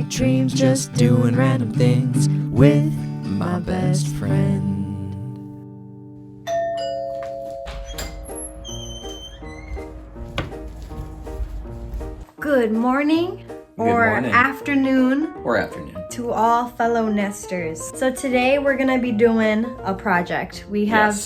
sweet dreams, just doing random things with my best friend. Good morning or afternoon to all fellow nesters. So today we're gonna be doing a project. We have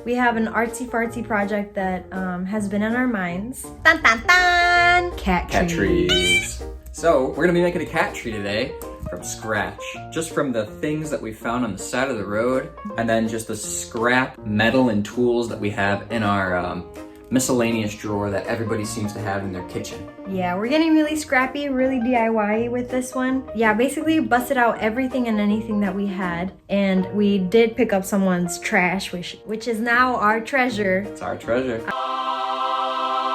an artsy fartsy project that has been in our minds. Dun, dun, dun. Cat trees. So we're gonna be making a cat tree today from scratch. Just from the things that we found on the side of the road, and then just the scrap metal and tools that we have in our miscellaneous drawer that everybody seems to have in their kitchen. Yeah, we're getting really scrappy, really DIY with this one. Yeah, basically busted out everything and anything that we had, and we did pick up someone's trash, which is now our treasure. It's our treasure.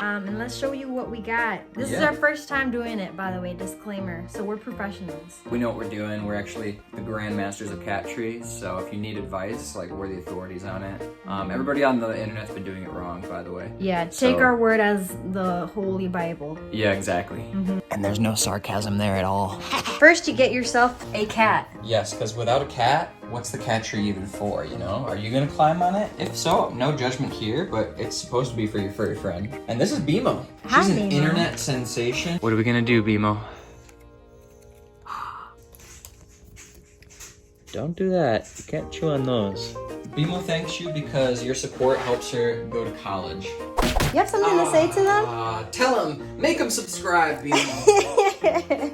And let's show you what we got. This is our first time doing it, by the way, disclaimer. So we're professionals. We know what we're doing. We're actually the grandmasters of cat trees. So if you need advice, like, we're the authorities on it. Everybody on the internet's been doing it wrong, by the way. Yeah, take our word as the Holy Bible. Yeah, exactly. And there's no sarcasm there at all. First, you get yourself a cat. Yes, because without a cat, what's the cat tree even for, you know? Are you gonna climb on it? If so, no judgment here, but it's supposed to be for your furry friend. And this is BMO. She's an internet sensation. What are we gonna do, BMO? Don't do that. You can't chew on those. BMO thanks you because your support helps her go to college. You have something to say to them? Tell them. Make them subscribe, BMO.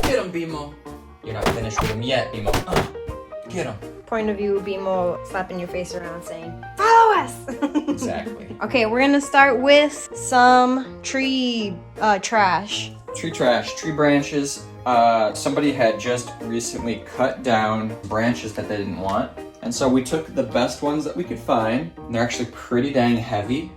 Get them, BMO. You're not finished with them yet, BMO. Get them. Point of view, BMO slapping your face around saying, follow us! Exactly. Okay, we're gonna start with some tree trash. Tree trash, tree branches. Somebody had just recently cut down branches that they didn't want. And so we took the best ones that we could find. And they're actually pretty dang heavy.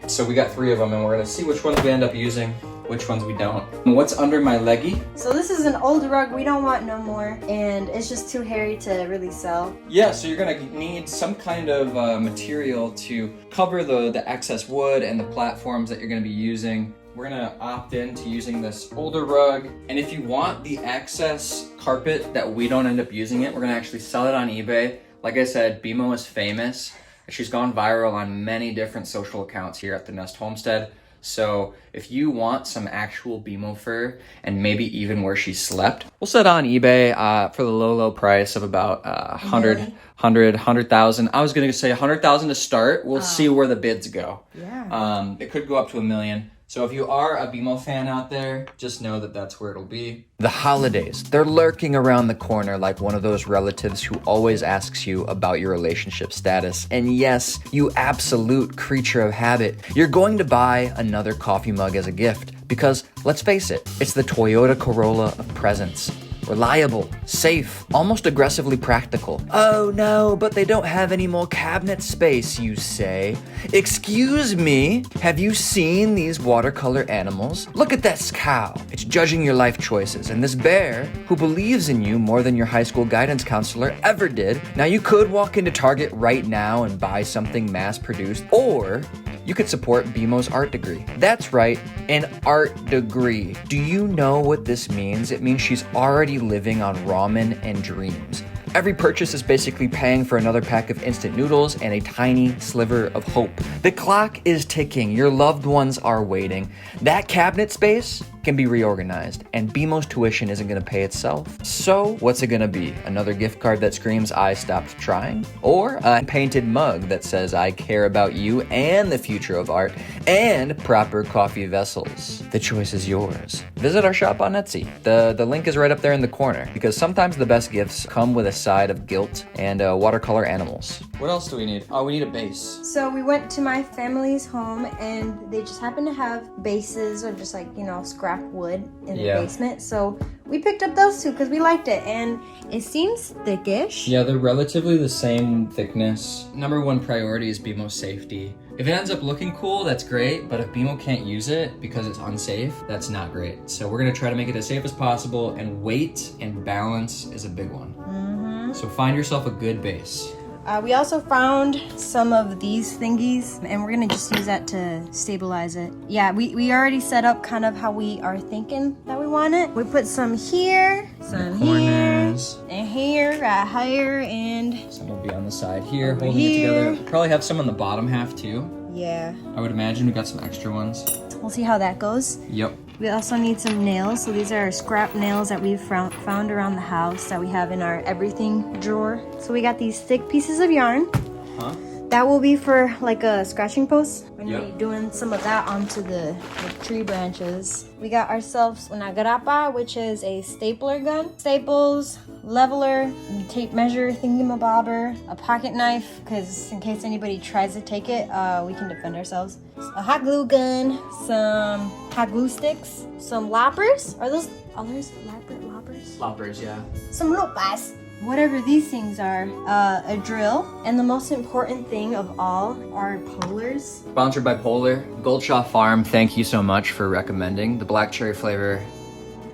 So we got 3 of them, and we're gonna see which ones we end up using, which ones we don't. And what's under my leggy? So this is an old rug we don't want no more, and it's just too hairy to really sell. Yeah, so you're gonna need some kind of material to cover the excess wood and the platforms that you're gonna be using. We're gonna opt in to using this older rug. And if you want the excess carpet that we don't end up using it, we're gonna actually sell it on eBay. Like I said, BMO is famous. She's gone viral on many different social accounts here at the Nest Homestead. So if you want some actual BMO fur and maybe even where she slept, we'll set it on eBay for the low price of about 100,000. I was gonna say 100,000 to start. We'll see where the bids go. Yeah. It could go up to $1 million. So if you are a BMO fan out there, just know that that's where it'll be. The holidays, they're lurking around the corner like one of those relatives who always asks you about your relationship status. And yes, you absolute creature of habit, you're going to buy another coffee mug as a gift because, let's face it, it's the Toyota Corolla of presents. Reliable, safe, almost aggressively practical. Oh no, but they don't have any more cabinet space, you say. Excuse me, have you seen these watercolor animals? Look at this cow. It's judging your life choices, and this bear, who believes in you more than your high school guidance counselor ever did. Now you could walk into Target right now and buy something mass-produced, or you could support BMO's art degree. That's right, an art degree. Do you know what this means? It means she's already living on ramen and dreams. Every purchase is basically paying for another pack of instant noodles and a tiny sliver of hope. The clock is ticking. Your loved ones are waiting. That cabinet space can be reorganized, and BMO's tuition isn't going to pay itself. So what's it going to be? Another gift card that screams, I stopped trying? Or a painted mug that says, I care about you and the future of art, and proper coffee vessels? The choice is yours. Visit our shop on Etsy. The link is right up there in the corner, because sometimes the best gifts come with a side of guilt and watercolor animals. What else do we need? Oh, we need a base. So we went to my family's home, and they just happen to have bases or just like, you know, scrap wood in the basement. So we picked up those 2 because we liked it, and it seems thickish. Yeah, they're relatively the same thickness. Number 1 priority is BMO safety. If it ends up looking cool, that's great, but if BMO can't use it because it's unsafe, that's not great. So we're gonna try to make it as safe as possible, and weight and balance is a big one. So find yourself a good base. We also found some of these thingies, and we're gonna just use that to stabilize it. Yeah, we already set up kind of how we are thinking that we want it. We put some here, some here, and here, right here, and some will be on the side here, holding it together. We'll probably have some on the bottom half too. Yeah. I would imagine we got some extra ones. We'll see how that goes. Yep. We also need some nails. So these are scrap nails that we've found around the house that we have in our everything drawer. So we got these thick pieces of yarn. That will be for like a scratching post. We're gonna be doing some of that onto the tree branches. We got ourselves una grapa, which is a stapler gun. Staples, leveler, tape measure, thingamabobber, a pocket knife, because in case anybody tries to take it, we can defend ourselves. A hot glue gun, some hot glue sticks, some loppers. Are those others? Loppers? Loppers, yeah. Some lupas. Whatever these things are, a drill, and the most important thing of all are polars. Sponsored by Polar. Goldshaw Farm, thank you so much for recommending. The black cherry flavor,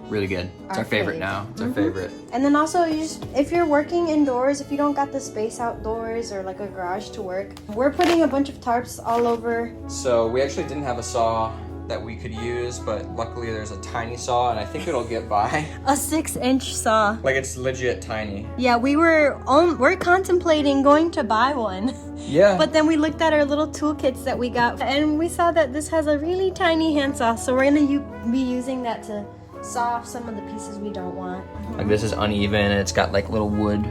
really good. It's our favorite now. It's our favorite. And then also, if you're working indoors, if you don't got the space outdoors or like a garage to work, we're putting a bunch of tarps all over. So we actually didn't have a saw that we could use, but luckily there's a tiny saw and I think it'll get by. A 6-inch saw. Like it's legit tiny. Yeah, we're contemplating going to buy one. Yeah. But then we looked at our little toolkits that we got and we saw that this has a really tiny handsaw, so we're gonna be using that to saw off some of the pieces we don't want. Like this is uneven and it's got like little wood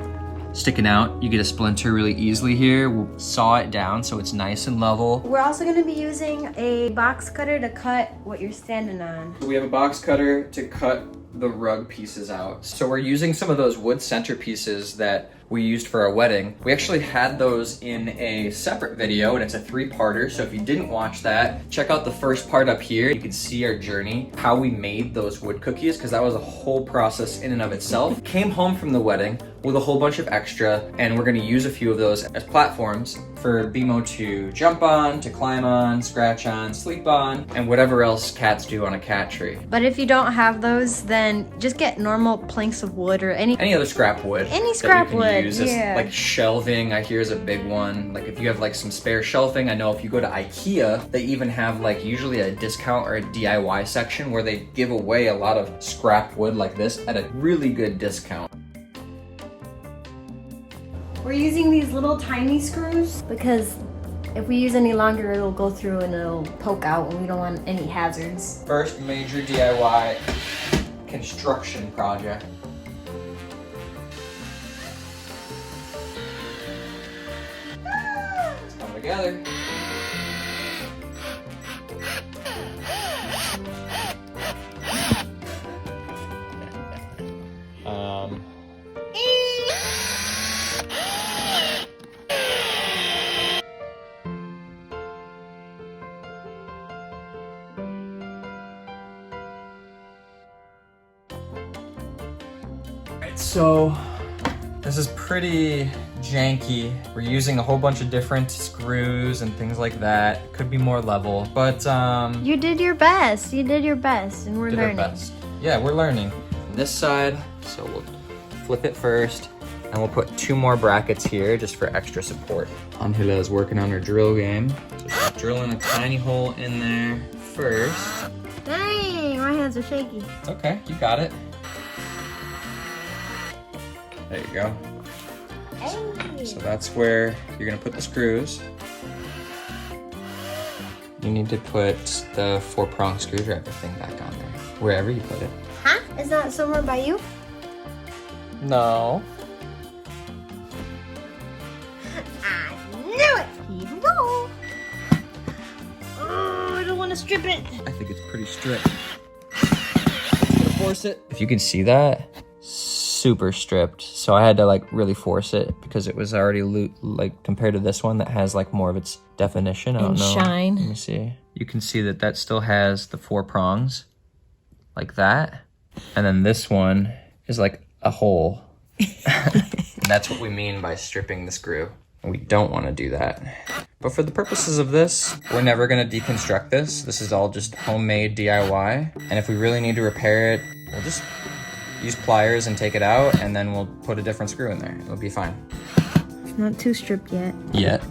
sticking out. You get a splinter really easily here. We'll saw it down so it's nice and level. We're also going to be using a box cutter to cut what you're standing on. We have a box cutter to cut the rug pieces out. So we're using some of those wood centerpieces that we used for our wedding. We actually had those in a separate video and it's a 3-parter. So if you didn't watch that, check out the first part up here. You can see our journey, how we made those wood cookies, because that was a whole process in and of itself. Came home from the wedding with a whole bunch of extra, and we're gonna use a few of those as platforms for BMO to jump on, to climb on, scratch on, sleep on, and whatever else cats do on a cat tree. But if you don't have those, then just get normal planks of wood or any other scrap wood. Any scrap wood, use as like shelving. I hear is a big one. Like if you have like some spare shelving, I know if you go to IKEA, they even have like usually a discount or a DIY section where they give away a lot of scrap wood like this at a really good discount. We're using these little tiny screws because if we use any longer, it'll go through and it'll poke out and we don't want any hazards. First major DIY construction project. Let's come together. So this is pretty janky. We're using a whole bunch of different screws and things like that. Could be more level, but you did your best. You did your best, and we're learning. Our best. Yeah, we're learning. This side, so we'll flip it first, and we'll put 2 more brackets here just for extra support. Angela is working on her drill game. So she's drilling a tiny hole in there first. Dang, my hands are shaky. It's okay, you got it. There you go. Hey. So that's where you're gonna put the screws. You need to put the 4-prong screwdriver thing back on there, wherever you put it. Huh? Is that somewhere by you? No. I knew it! Here we go! Oh, I don't want to strip it. I think it's pretty stripped. Gonna force it. If you can see that, super stripped. So I had to like really force it because it was already like compared to this one that has like more of its definition. I don't know. Shine. Let me see. You can see that that still has the 4 prongs like that. And then this one is like a hole. And that's what we mean by stripping the screw. We don't want to do that. But for the purposes of this, we're never going to deconstruct this. This is all just homemade DIY. And if we really need to repair it, we'll just use pliers and take it out, and then we'll put a different screw in there. It'll be fine. not too stripped yet. Yet.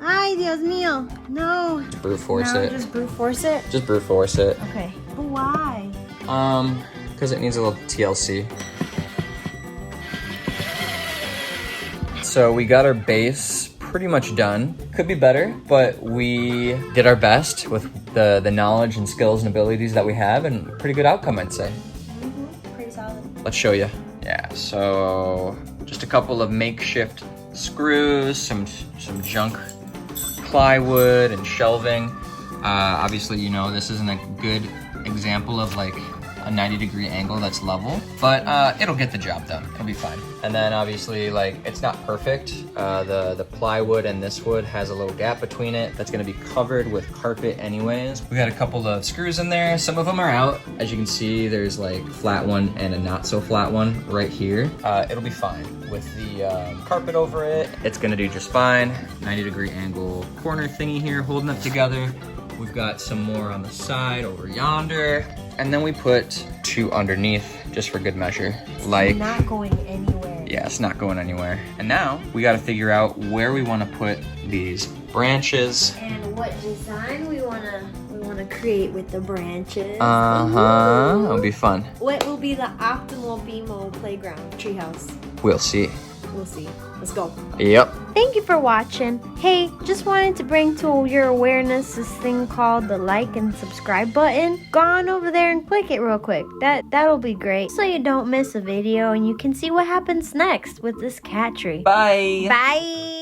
Ay, Dios mío. No. Just brute force it. Just brute force it? Just brute force it. Okay. But why? Because it needs a little TLC. So we got our base pretty much done. Could be better, but we did our best with the knowledge and skills and abilities that we have, and pretty good outcome, I'd say. Pretty solid. Let's show you. Yeah, so just a couple of makeshift screws, some junk plywood and shelving. Obviously, you know, this isn't a good example of like a 90-degree angle that's level, but it'll get the job done. It'll be fine. And then obviously, like, it's not perfect. The plywood and this wood has a little gap between it that's gonna be covered with carpet anyways. We got a couple of screws in there. Some of them are out. As you can see, there's like flat one and a not so flat one right here. It'll be fine with the carpet over it. It's gonna do just fine. 90-degree angle corner thingy here holding it together. We've got some more on the side over yonder. And then we put 2 underneath just for good measure. Like, it's not going anywhere. Yeah, it's not going anywhere. And now we got to figure out where we want to put these branches. And what design we wanna create with the branches. It'll be fun. What will be the optimal BMO playground treehouse? We'll see. We'll see. Let's go. Yep. Thank you for watching. Hey, just wanted to bring to your awareness this thing called the like and subscribe button. Go on over there and click it real quick. That'll be great, so you don't miss a video and you can see what happens next with this cat tree. Bye. Bye.